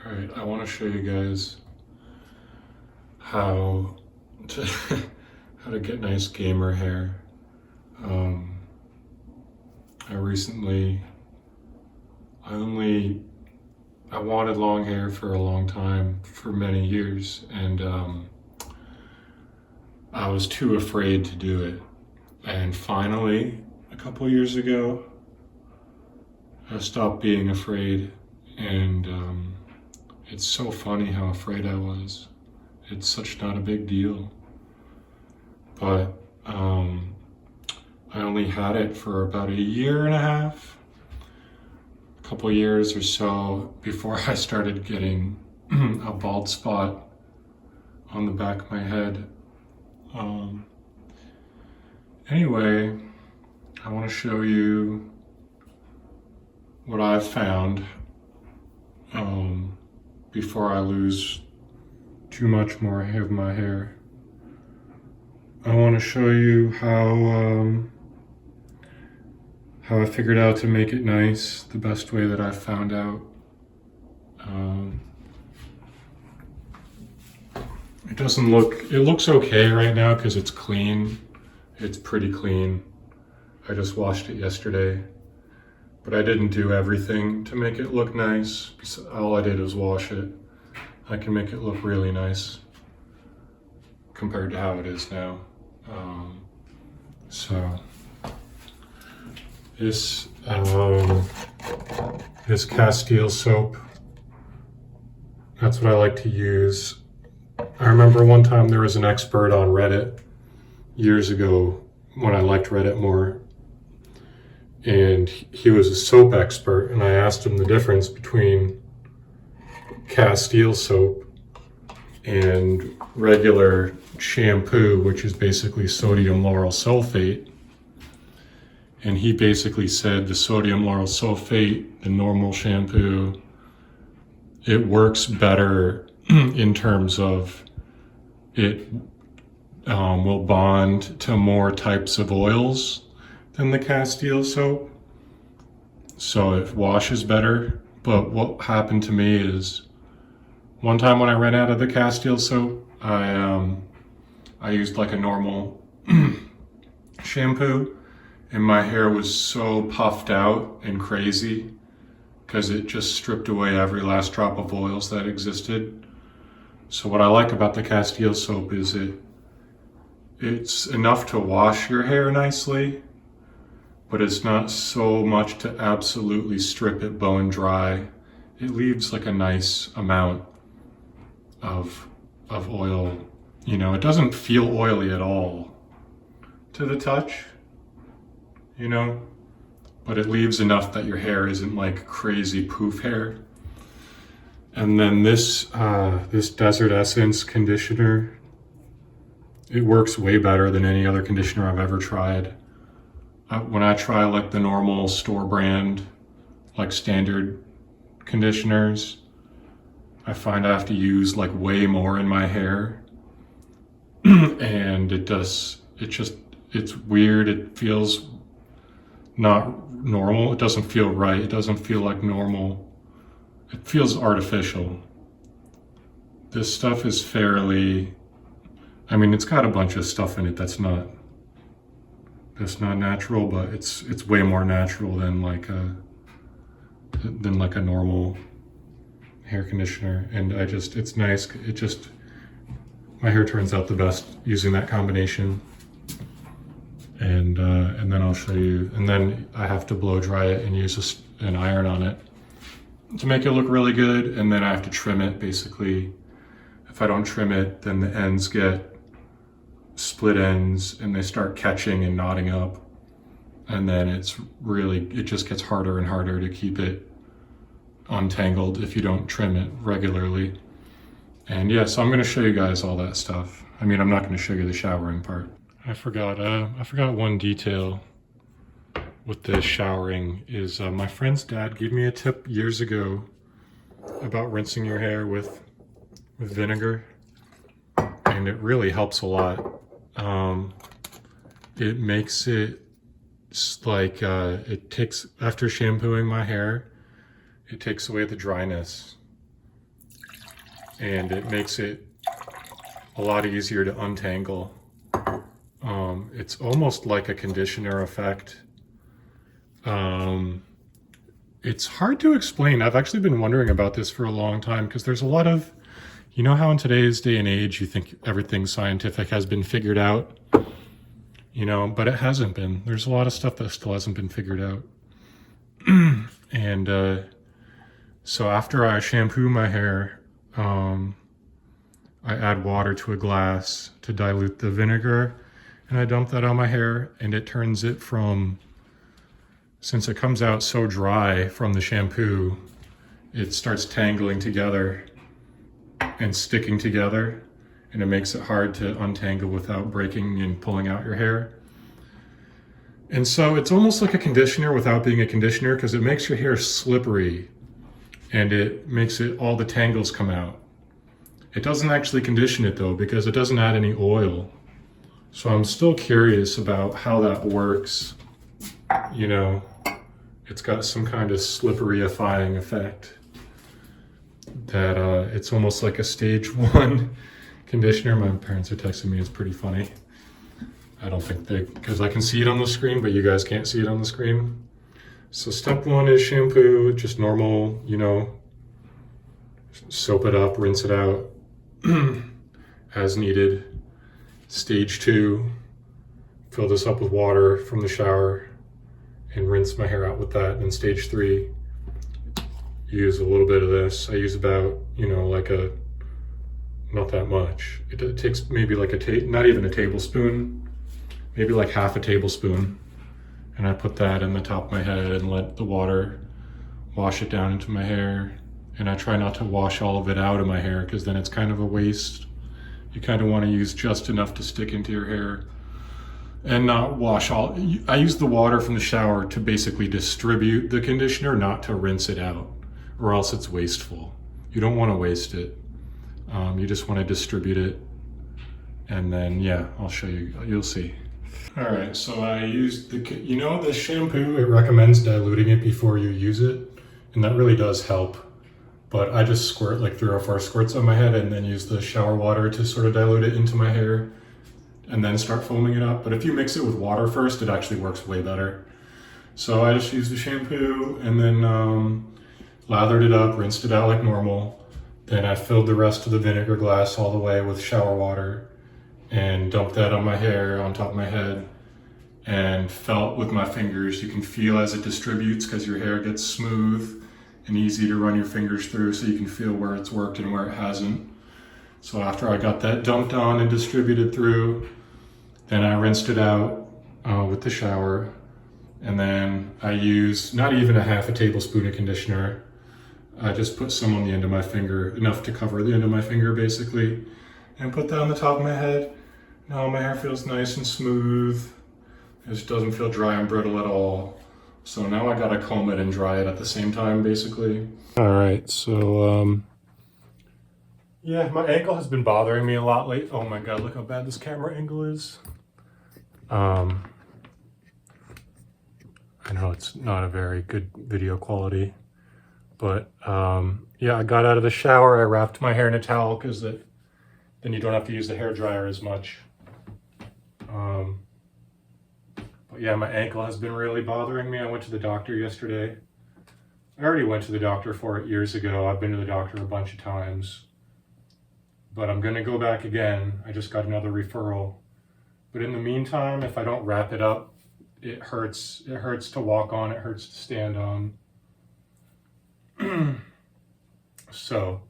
Alright, I want to show you guys how to how to get nice gamer hair. Um, I recently, I only, I wanted long hair for a long time, for many years, and I was too afraid to do it. And finally, a couple years ago, I stopped being afraid, and it's so funny how afraid I was. It's such not a big deal. But I only had it for about a year and a half, a couple years or so before I started getting a bald spot on the back of my head. Anyway, I want to show you what I've found before I lose too much more of my hair. I want to show you how I figured out to make it nice, the best way that I've found out. It looks okay right now because it's clean. It's pretty clean. I just washed it yesterday, but I didn't do everything to make it look nice. All I did was wash it. I can make it look really nice compared to how it is now. So this Castile soap, that's what I like to use. I remember one time there was an expert on Reddit years ago when I liked Reddit more, and he was a soap expert, and I asked him the difference between Castile soap and regular shampoo, which is basically sodium lauryl sulfate. And he basically said the sodium lauryl sulfate, the normal shampoo, it works better in terms of it will bond to more types of oils than the Castile soap. So it washes better. But what happened to me is one time when I ran out of the Castile soap, I used like a normal shampoo, and my hair was so puffed out and crazy because it just stripped away every last drop of oils that existed. So what I like about the Castile soap is it's enough to wash your hair nicely, but it's not so much to absolutely strip it bone dry. It leaves like a nice amount of oil. You know, it doesn't feel oily at all to the touch, you know, but it leaves enough that your hair isn't like crazy poof hair. And then this Desert Essence conditioner, it works way better than any other conditioner I've ever tried. When I try like the normal store brand, like standard conditioners, I find I have to use like way more in my hair. And it's weird. It feels not normal. It doesn't feel right. It doesn't feel like normal. It feels artificial. This stuff is it's got a bunch of stuff in it that's not natural, but it's way more natural than like a normal hair conditioner. And it's nice. My hair turns out the best using that combination. And then I'll show you. And then I have to blow dry it and use an iron on it to make it look really good. And then I have to trim it. Basically, if I don't trim it, then the ends get split ends and they start catching and knotting up. And then it just gets harder and harder to keep it untangled if you don't trim it regularly. And yeah, so I'm going to show you guys all that stuff. I'm not going to show you the showering part. I forgot one detail with the showering is my friend's dad gave me a tip years ago about rinsing your hair with vinegar, and it really helps a lot. It makes it like it takes, after shampooing my hair, it takes away the dryness. and it makes it a lot easier to untangle. It's almost like a conditioner effect. It's hard to explain. I've actually been wondering about this for a long time because there's a lot of, you know how in today's day and age you think everything scientific has been figured out, you know, but it hasn't been. There's a lot of stuff that still hasn't been figured out. And so after I shampoo my hair, I add water to a glass to dilute the vinegar, and I dump that on my hair, and it turns it from, since it comes out so dry from the shampoo, it starts tangling together and sticking together, and it makes it hard to untangle without breaking and pulling out your hair. And so it's almost like a conditioner without being a conditioner, because it makes your hair slippery and it makes it, all the tangles come out. It doesn't actually condition it though, because it doesn't add any oil. So I'm still curious about how that works. You know, it's got some kind of slipperyifying effect that it's almost like a stage 1 conditioner. My parents are texting me, it's pretty funny. I don't think they, because I can see it on the screen, but you guys can't see it on the screen. So step 1 is shampoo, just normal, you know, soap it up, rinse it out as needed. Stage 2, fill this up with water from the shower and rinse my hair out with that. And stage 3, use a little bit of this. I use about, you know, like a, not that much. It takes maybe like not even a tablespoon, maybe like half a tablespoon. And I put that in the top of my head and let the water wash it down into my hair. And I try not to wash all of it out of my hair, because then it's kind of a waste. You kind of want to use just enough to stick into your hair and not wash all. I use the water from the shower to basically distribute the conditioner, not to rinse it out, or else it's wasteful. You don't want to waste it. You just want to distribute it. And then, yeah, I'll show you, you'll see. All right, so I used you know, the shampoo, it recommends diluting it before you use it, and that really does help. But I just squirt like 3 or 4 squirts on my head and then use the shower water to sort of dilute it into my hair and then start foaming it up. But if you mix it with water first, it actually works way better. So I just used the shampoo and then lathered it up, rinsed it out like normal. Then I filled the rest of the vinegar glass all the way with shower water and dumped that on my hair, on top of my head, and felt with my fingers. You can feel as it distributes, because your hair gets smooth and easy to run your fingers through, so you can feel where it's worked and where it hasn't. So after I got that dumped on and distributed through, then I rinsed it out with the shower, and then I used not even a half a tablespoon of conditioner. I just put some on the end of my finger, enough to cover the end of my finger basically, and put that on the top of my head. Now my hair feels nice and smooth. It just doesn't feel dry and brittle at all. So now I gotta comb it and dry it at the same time, basically. All right, so yeah, my ankle has been bothering me a lot lately. Oh my God, look how bad this camera angle is. I know it's not a very good video quality, but yeah, I got out of the shower, I wrapped my hair in a towel, because then you don't have to use the hair dryer as much. But yeah, my ankle has been really bothering me. I went to the doctor yesterday. I already went to the doctor for it years ago. I've been to the doctor a bunch of times, but I'm gonna go back again. I just got another referral. But in the meantime, if I don't wrap it up, it hurts. It hurts to walk on, it hurts to stand on. So,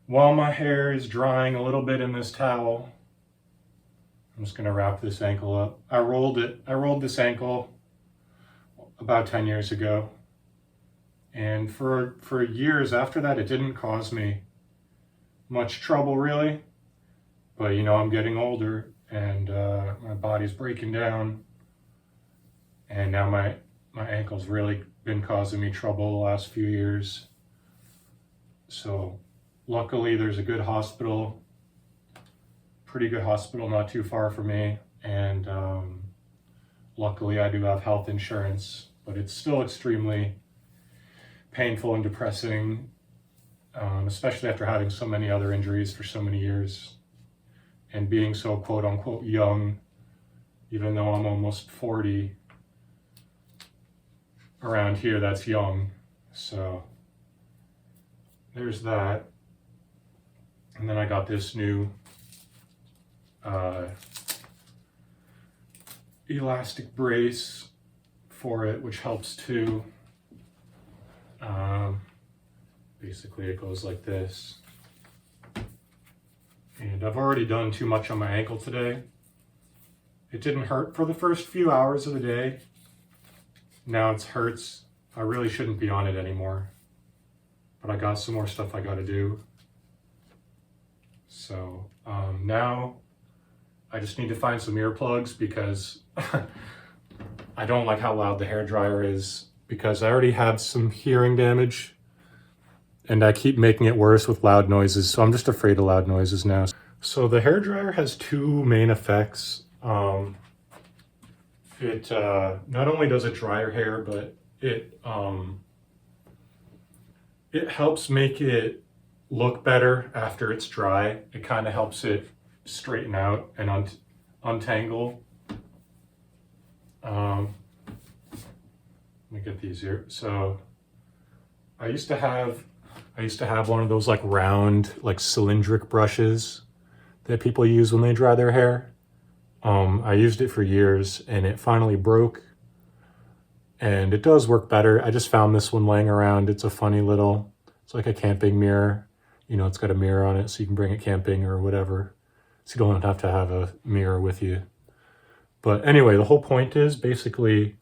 while my hair is drying a little bit in this towel, I'm just gonna wrap this ankle up. I rolled this ankle about 10 years ago. And for years after that, it didn't cause me much trouble really. But you know, I'm getting older and my body's breaking down. And now my ankle's really been causing me trouble the last few years. So luckily there's a good hospital, pretty good hospital not too far from me, and luckily I do have health insurance, but it's still extremely painful and depressing especially after having so many other injuries for so many years and being so quote unquote young, even though I'm almost 40. Around here, that's young. So there's that. And then I got this new elastic brace for it, which helps too. Basically, it goes like this. And I've already done too much on my ankle today. It didn't hurt for the first few hours of the day. Now it hurts. I really shouldn't be on it anymore. But I got some more stuff I got to do. So now I just need to find some earplugs because I don't like how loud the hairdryer is, because I already have some hearing damage and I keep making it worse with loud noises. So I'm just afraid of loud noises now. So the hairdryer has two main effects. It not only does it dry your hair, but it helps make it look better after it's dry. It kind of helps it straighten out and untangle. Let me get these here. So I used to have one of those like round, like cylindric brushes that people use when they dry their hair. I used it for years and it finally broke, and it does work better. I just found this one laying around. It's a funny little, it's like a camping mirror. You know, it's got a mirror on it so you can bring it camping or whatever. So you don't have to have a mirror with you. But anyway, the whole point is basically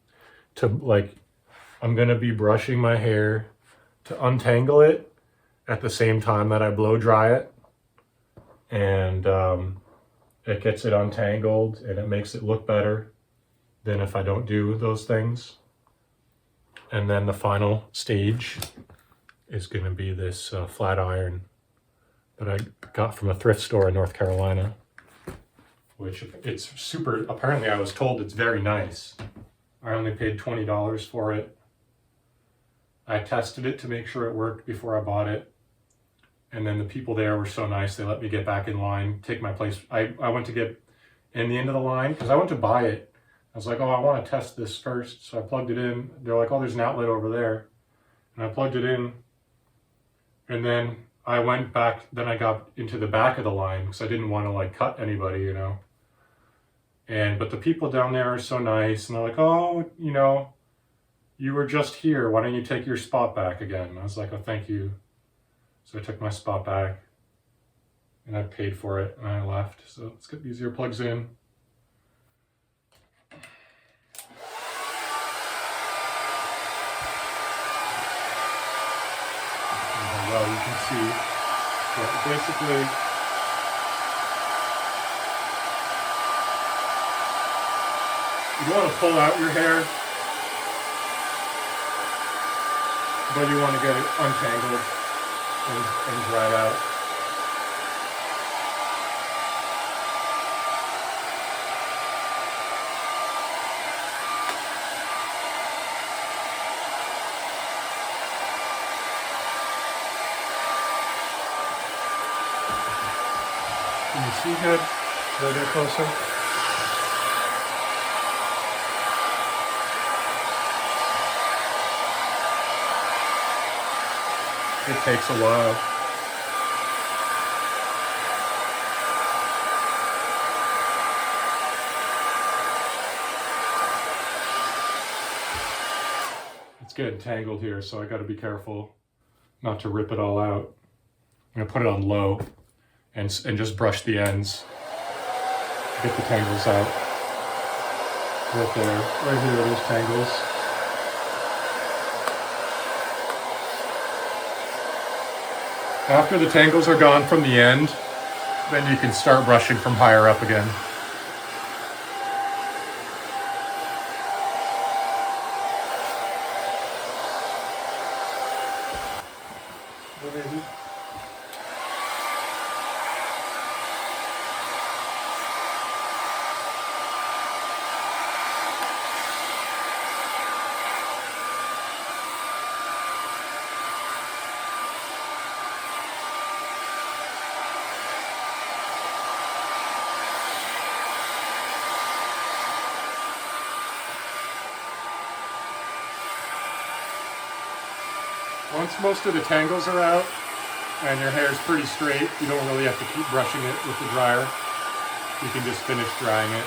to like, I'm gonna be brushing my hair to untangle it at the same time that I blow dry it. And it gets it untangled and it makes it look better than if I don't do those things. And then the final stage is going to be this flat iron that I got from a thrift store in North Carolina, which it's super, apparently I was told it's very nice. I only paid $20 for it. I tested it to make sure it worked before I bought it. And then the people there were so nice, they let me get back in line, take my place. I went to get in the end of the line because I went to buy it. I was like, oh, I want to test this first. So I plugged it in. They're like, oh, there's an outlet over there. And I plugged it in. And then I went back, then I got into the back of the line because I didn't want to like cut anybody, you know. But the people down there are so nice. And they're like, oh, you know, you were just here. Why don't you take your spot back again? And I was like, oh, thank you. So I took my spot back and I paid for it and I left. So let's get these earplugs in. And well, you can see that basically you want to pull out your hair, but you want to get it untangled and dried out. Can you see good? A little bit closer. It takes a while. It's getting tangled here, so I got to be careful not to rip it all out. I'm going to put it on low and just brush the ends. Get the tangles out. Right there. Right here, there's tangles. After the tangles are gone from the end, then you can start brushing from higher up again. once most of the tangles are out and your hair is pretty straight, you don't really have to keep brushing it with the dryer. You can just finish drying it.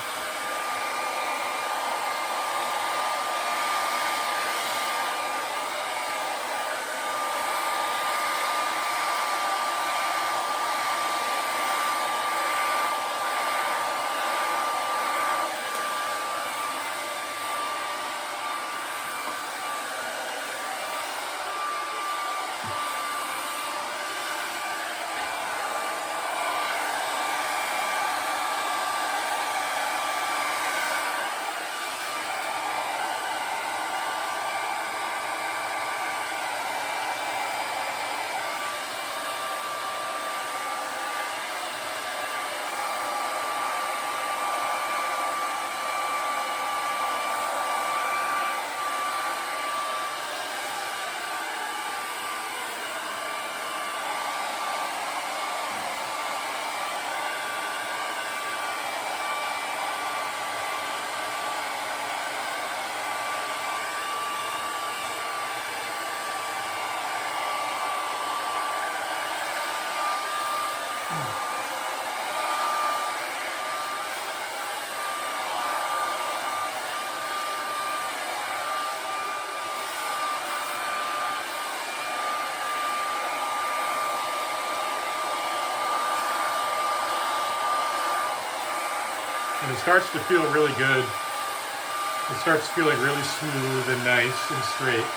And it starts to feel really good. It starts feeling really smooth and nice and straight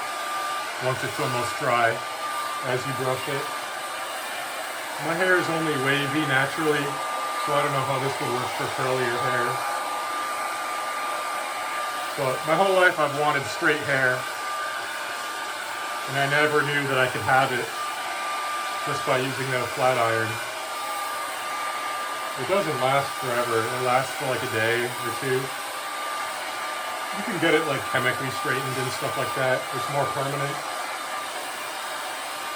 once it's almost dry as you brush it. My hair is only wavy naturally, so I don't know how this would work for curlier hair. But my whole life I've wanted straight hair, and I never knew that I could have it just by using a flat iron. It doesn't last forever. It lasts for like a day or two. You can get it like chemically straightened and stuff like that. It's more permanent.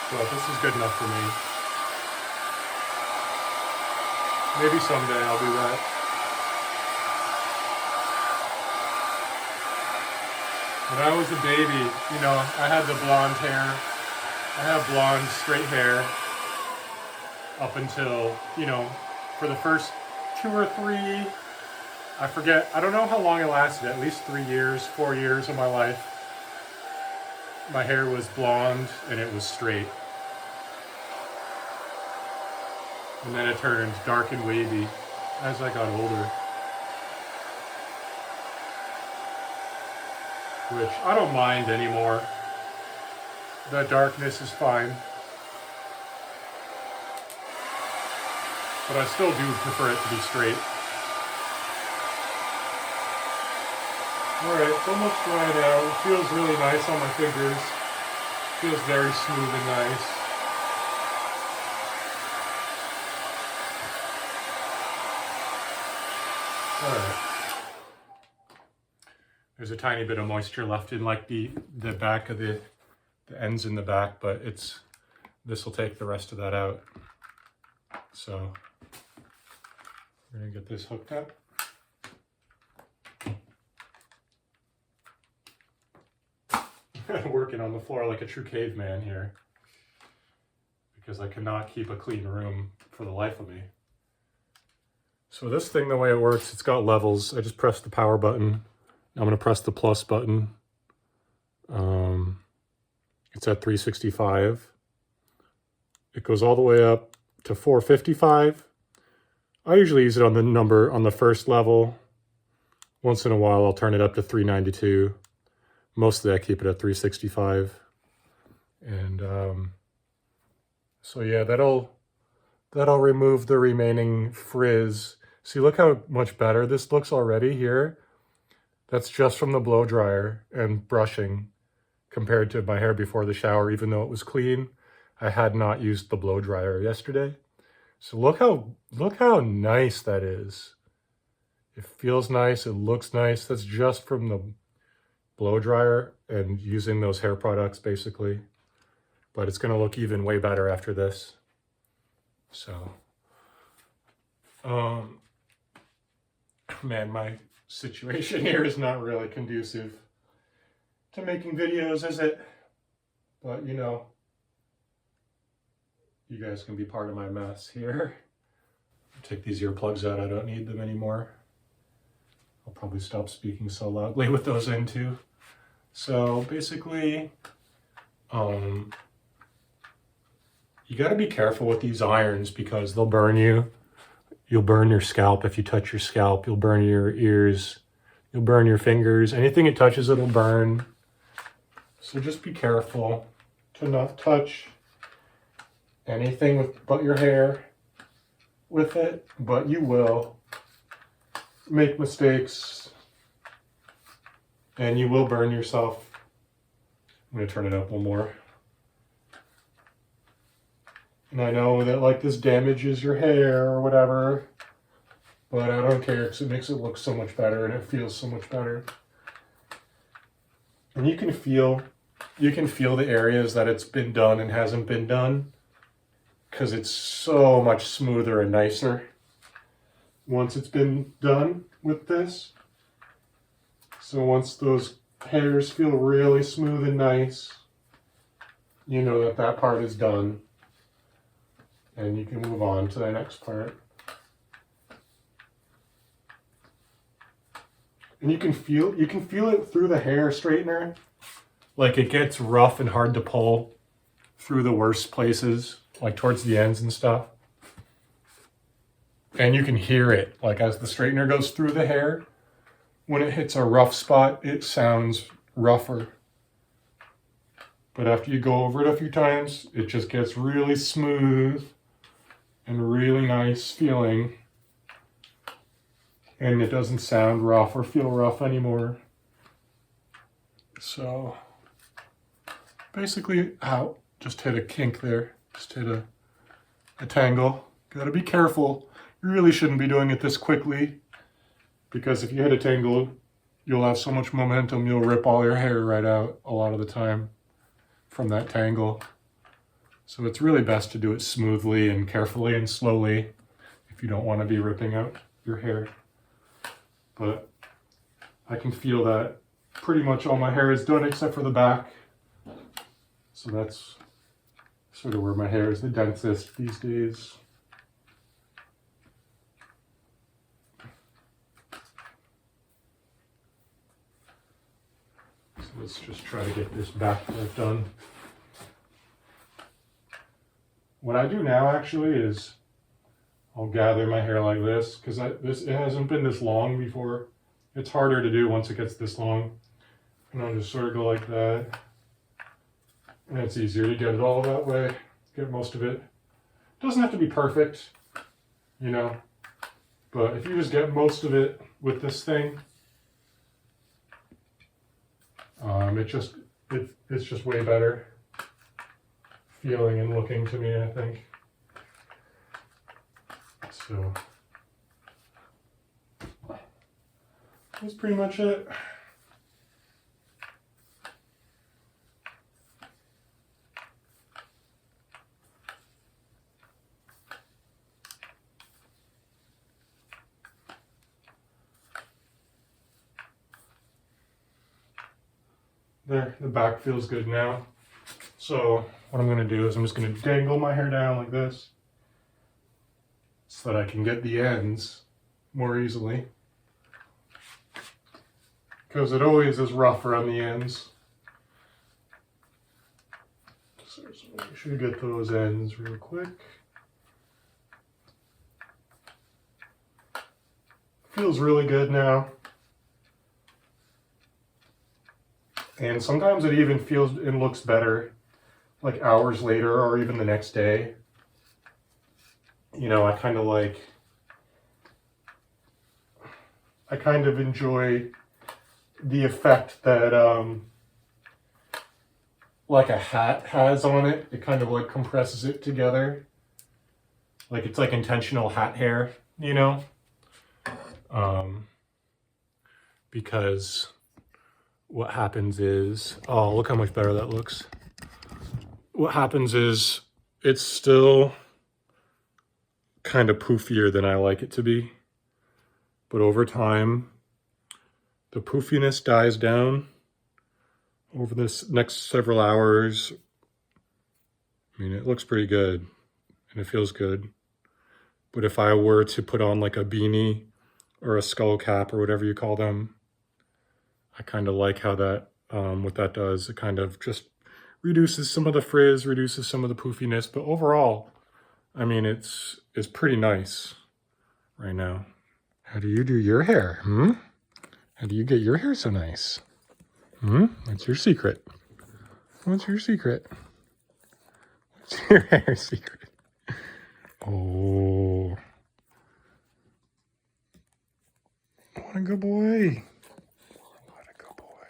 But this is good enough for me. Maybe someday I'll do that. When I was a baby, you know, I had the blonde hair. I had blonde straight hair up until, you know, for the first 2 or 3, I forget, I don't know how long it lasted, at least 3 years, 4 years of my life. My hair was blonde and it was straight. And then it turned dark and wavy as I got older. Which I don't mind anymore. The darkness is fine. But I still do prefer it to be straight. Alright, it's almost dry now. It feels really nice on my fingers. It feels very smooth and nice. Alright. There's a tiny bit of moisture left in like the back of the ends in the back, but this will take the rest of that out. So we're gonna get this hooked up. I'm working on the floor like a true caveman here because I cannot keep a clean room for the life of me. So this thing, the way it works, it's got levels. I just press the power button. I'm gonna press the plus button. It's at 365. It goes all the way up to 455. I usually use it on the first level. Once in a while, I'll turn it up to 392. Mostly I keep it at 365. And so yeah, that'll remove the remaining frizz. See, look how much better this looks already here. That's just from the blow dryer and brushing compared to my hair before the shower, even though it was clean. I had not used the blow dryer yesterday. So look how nice that is. It feels nice, it looks nice. That's just from the blow dryer and using those hair products basically. But it's gonna look even way better after this. So, man, my situation here is not really conducive to making videos, is it? But you know, you guys can be part of my mess here. Take these earplugs out, I don't need them anymore. I'll probably stop speaking so loudly with those in too. So basically, you gotta be careful with these irons because they'll burn you. You'll burn your scalp if you touch your scalp. You'll burn your ears. You'll burn your fingers. Anything it touches, it'll burn. So just be careful to not touch anything but your hair with it, but you will make mistakes and you will burn yourself. I'm gonna turn it up one more. And I know that like this damages your hair or whatever, but I don't care because it makes it look so much better and it feels so much better. And you can feel the areas that it's been done and hasn't been done because it's so much smoother and nicer once it's been done with this. So once those hairs feel really smooth and nice, you know that that part is done. And you can move on to the next part. And you can feel it through the hair straightener. Like it gets rough and hard to pull through the worst places, like towards the ends and stuff. And you can hear it, like as the straightener goes through the hair, when it hits a rough spot, it sounds rougher. But after you go over it a few times, it just gets really smooth and really nice feeling. And it doesn't sound rough or feel rough anymore. So basically, ow, just hit a kink there. Just hit a tangle. Gotta be careful. You really shouldn't be doing it this quickly because if you hit a tangle, you'll have so much momentum, you'll rip all your hair right out a lot of the time from that tangle. So it's really best to do it smoothly and carefully and slowly if you don't want to be ripping out your hair. But I can feel that pretty much all my hair is done except for the back. So that's sort of where my hair is the densest these days. So let's just try to get this back part done. What I do now actually is I'll gather my hair like this because it hasn't been this long before. It's harder to do once it gets this long. And I'll just sort of go like that. And it's easier to get it all that way, get most of it. Doesn't have to be perfect, you know, but if you just get most of it with this thing, it's just way better feeling and looking to me, I think. So that's pretty much it. There, the back feels good now. So what I'm gonna do is I'm just gonna dangle my hair down like this so that I can get the ends more easily. Because it always is rougher on the ends. So make sure you get those ends real quick. Feels really good now. And sometimes it even feels and looks better like hours later or even the next day. You know, I kind of enjoy the effect that like a hat has on it. It kind of like compresses it together. Like it's like intentional hat hair, you know? Because what happens is, oh, look how much better that looks. What happens is it's still kind of poofier than I like it to be. But over time, the poofiness dies down over this next several hours. I mean, it looks pretty good. and it feels good. But if I were to put on like a beanie or a skull cap or whatever you call them, I kind of like how that, what that does. It kind of just reduces some of the frizz, reduces some of the poofiness, but overall, I mean, it's pretty nice right now. How do you do your hair, How do you get your hair so nice? What's your secret? What's your secret? What's your hair secret? Oh, what a good boy. What a good boy.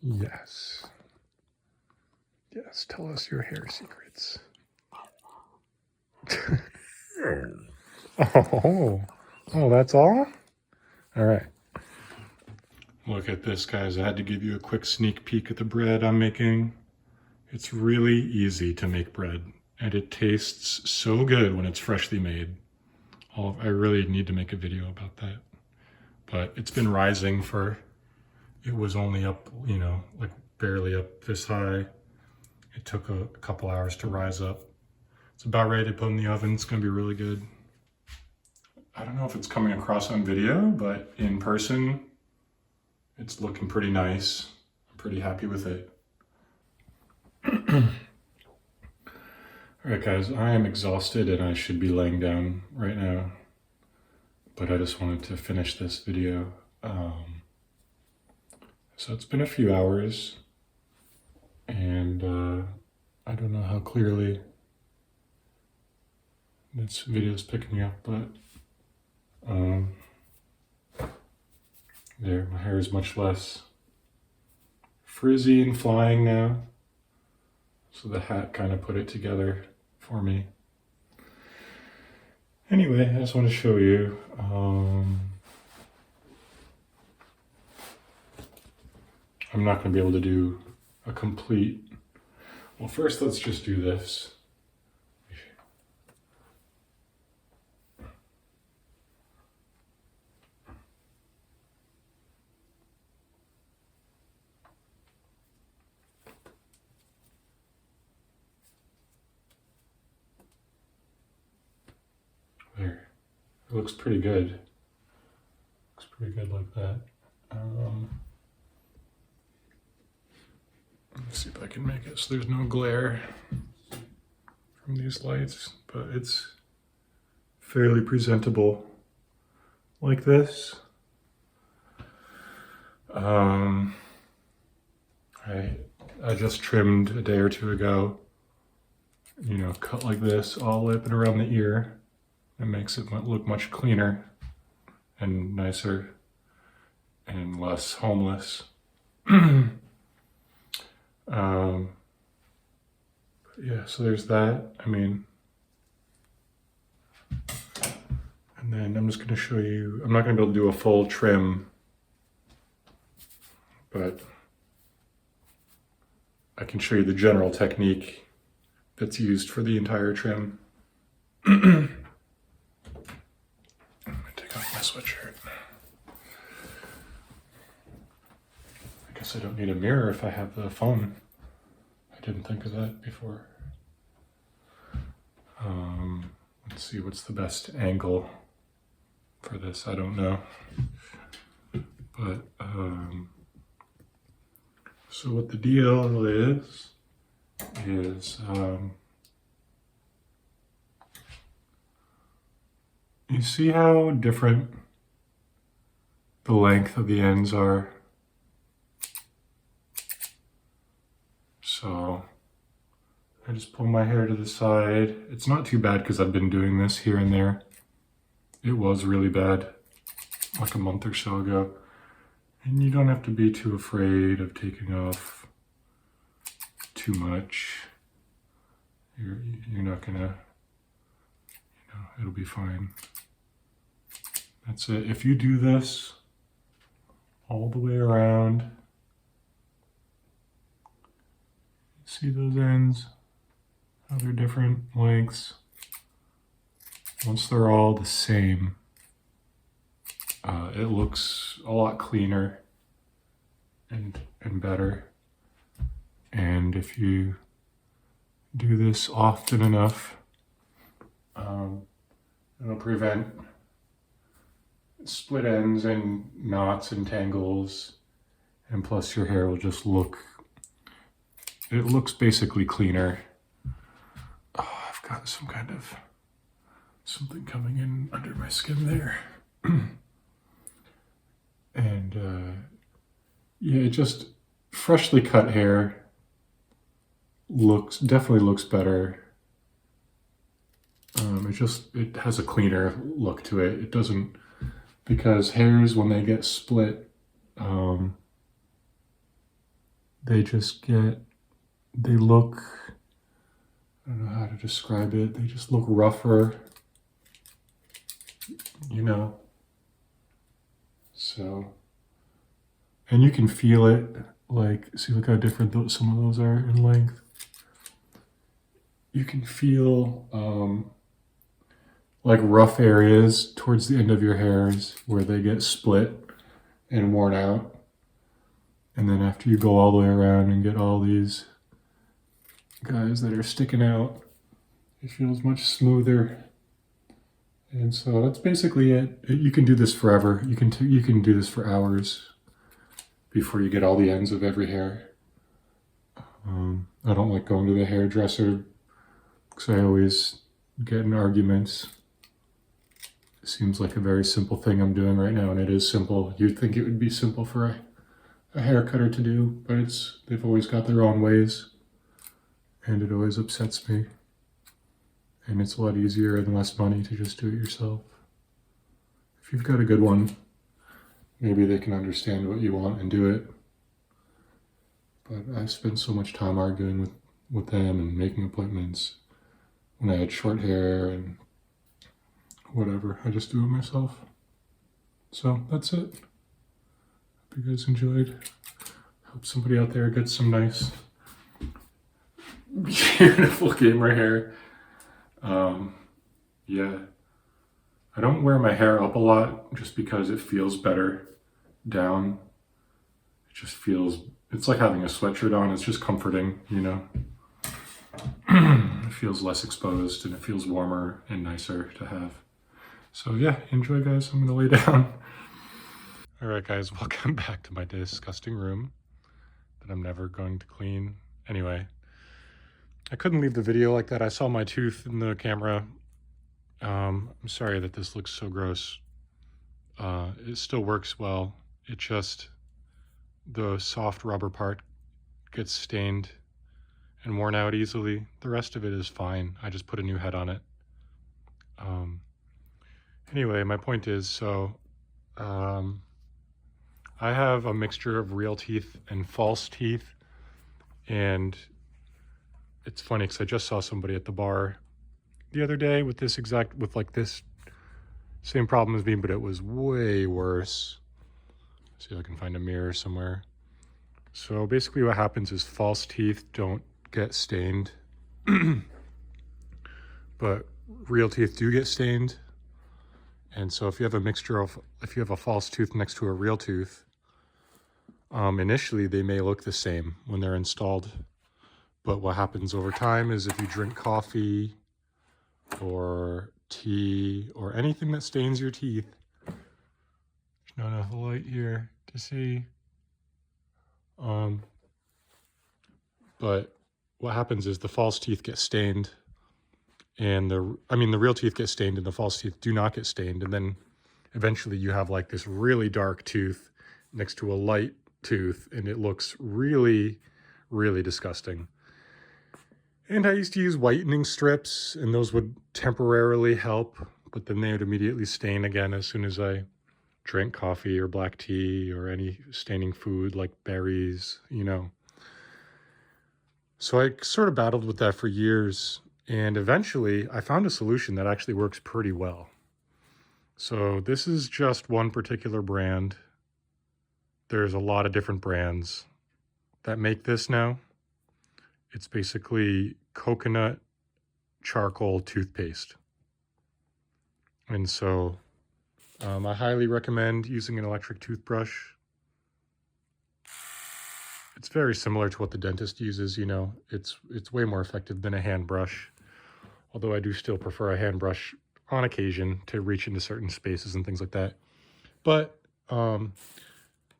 Yes. Yes, tell us your hair secrets. Oh, that's all? All right. Look at this, guys. I had to give you a quick sneak peek at the bread I'm making. It's really easy to make bread, and it tastes so good when it's freshly made. I really need to make a video about that. But it's been rising it was only up, like barely up this high. It took a couple hours to rise up. It's about ready to put in the oven. It's gonna be really good. I don't know if it's coming across on video, but in person, it's looking pretty nice. I'm pretty happy with it. All right, guys, I am exhausted and I should be laying down right now, but I just wanted to finish this video. So it's been a few hours, and I don't know how clearly this video is picking up, but there, my hair is much less frizzy and flying now. So the hat kind of put it together for me. Anyway, I just want to show you. I'm not going to be able to do a complete. Well, first let's just do this. There. It looks pretty good. Looks pretty good like that. Let's see if I can make it so there's no glare from these lights, but it's fairly presentable like this. I just trimmed a day or two ago, cut like this all the way up and around the ear. It makes it look much cleaner and nicer and less homeless. Yeah, so there's that. And then I'm just going to show you, I'm not going to be able to do a full trim, but I can show you the general technique that's used for the entire trim. I'm going to take off my sweatshirt. I guess I don't need a mirror if I have the phone. I didn't think of that before. Let's see, what's the best angle for this? I don't know. But, so what the deal is you see how different the length of the ends are? So I just pull my hair to the side. It's not too bad because I've been doing this here and there. It was really bad like a month or so ago. And you don't have to be too afraid of taking off too much. You're not gonna, it'll be fine. That's it. If you do this all the way around, see those ends? How they're different lengths. Once they're all the same, it looks a lot cleaner and better. And if you do this often enough, it'll prevent split ends and knots and tangles, and plus your hair will just it looks basically cleaner. Oh, I've got some kind of something coming in under my skin there. And yeah, it just freshly cut hair definitely looks better. It has a cleaner look to it. It doesn't, because hairs, when they get split, they look, I don't know how to describe it. They just look rougher, you know. So, and you can feel it, like, see, look how different some of those are in length. You can feel like rough areas towards the end of your hairs where they get split and worn out. And then after you go all the way around and get all these guys that are sticking out, it feels much smoother. And so that's basically it. You can do this forever. You can do this for hours before you get all the ends of every hair. I don't like going to the hairdresser because I always get in arguments. It seems like a very simple thing I'm doing right now, and it is simple. You'd think it would be simple for a hair cutter to do, but they've always got their own ways, and it always upsets me. And it's a lot easier and less money to just do it yourself. If you've got a good one, maybe they can understand what you want and do it. But I spent so much time arguing with them and making appointments when I had short hair and whatever. I just do it myself. So that's it. Hope you guys enjoyed. Hope somebody out there gets some nice beautiful gamer hair. Yeah. I don't wear my hair up a lot just because it feels better down. It just feels, it's like having a sweatshirt on. It's just comforting, you know. It feels less exposed and it feels warmer and nicer to have. So yeah, enjoy guys. I'm gonna lay down. All right guys, welcome back to my disgusting room that I'm never going to clean. Anyway, I couldn't leave the video like that. I saw my tooth in the camera. I'm sorry that this looks so gross. It still works well. It just, the soft rubber part gets stained and worn out easily. The rest of it is fine. I just put a new head on it. Anyway, my point is, so I have a mixture of real teeth and false teeth, and it's funny because I just saw somebody at the bar the other day with this same problem as me, but it was way worse. See if I can find a mirror somewhere. So basically what happens is false teeth don't get stained, but real teeth do get stained. And so if you have a false tooth next to a real tooth, initially they may look the same when they're installed. But what happens over time is if you drink coffee or tea or anything that stains your teeth, there's not enough light here to see. But what happens is the false teeth get stained, and the real teeth get stained and the false teeth do not get stained. And then eventually you have like this really dark tooth next to a light tooth, and it looks really, really disgusting. And I used to use whitening strips, and those would temporarily help, but then they would immediately stain again as soon as I drank coffee or black tea or any staining food like berries, you know. So I sort of battled with that for years, and eventually I found a solution that actually works pretty well. So this is just one particular brand. There's a lot of different brands that make this now. It's basically coconut charcoal toothpaste. And so I highly recommend using an electric toothbrush. It's very similar to what the dentist uses, you know. It's way more effective than a hand brush. Although I do still prefer a hand brush on occasion to reach into certain spaces and things like that. But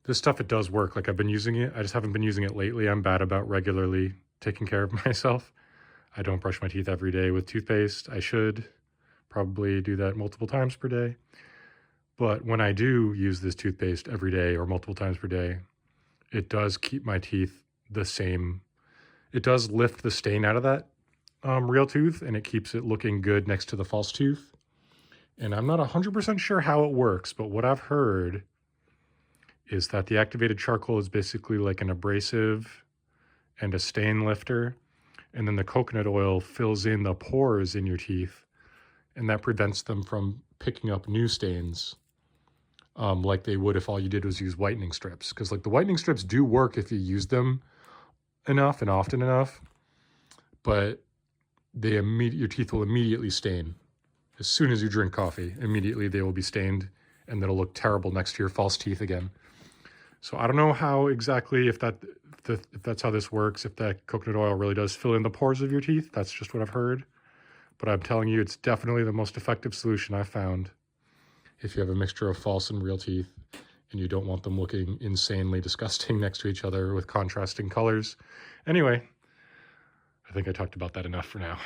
this stuff, it does work. Like, I've been using it. I just haven't been using it lately. I'm bad about regularly taking care of myself. I don't brush my teeth every day with toothpaste. I should probably do that multiple times per day. But when I do use this toothpaste every day or multiple times per day, it does keep my teeth the same. It does lift the stain out of that real tooth, and it keeps it looking good next to the false tooth. And I'm not 100% sure how it works, but what I've heard is that the activated charcoal is basically like an abrasive and a stain lifter. And then the coconut oil fills in the pores in your teeth, and that prevents them from picking up new stains like they would if all you did was use whitening strips. Because like the whitening strips do work if you use them enough and often enough, but your teeth will immediately stain. As soon as you drink coffee, immediately they will be stained, and that'll look terrible next to your false teeth again. So I don't know how exactly, if that's how this works, if that coconut oil really does fill in the pores of your teeth. That's just what I've heard. But I'm telling you, it's definitely the most effective solution I've found if you have a mixture of false and real teeth and you don't want them looking insanely disgusting next to each other with contrasting colors. Anyway, I think I talked about that enough for now.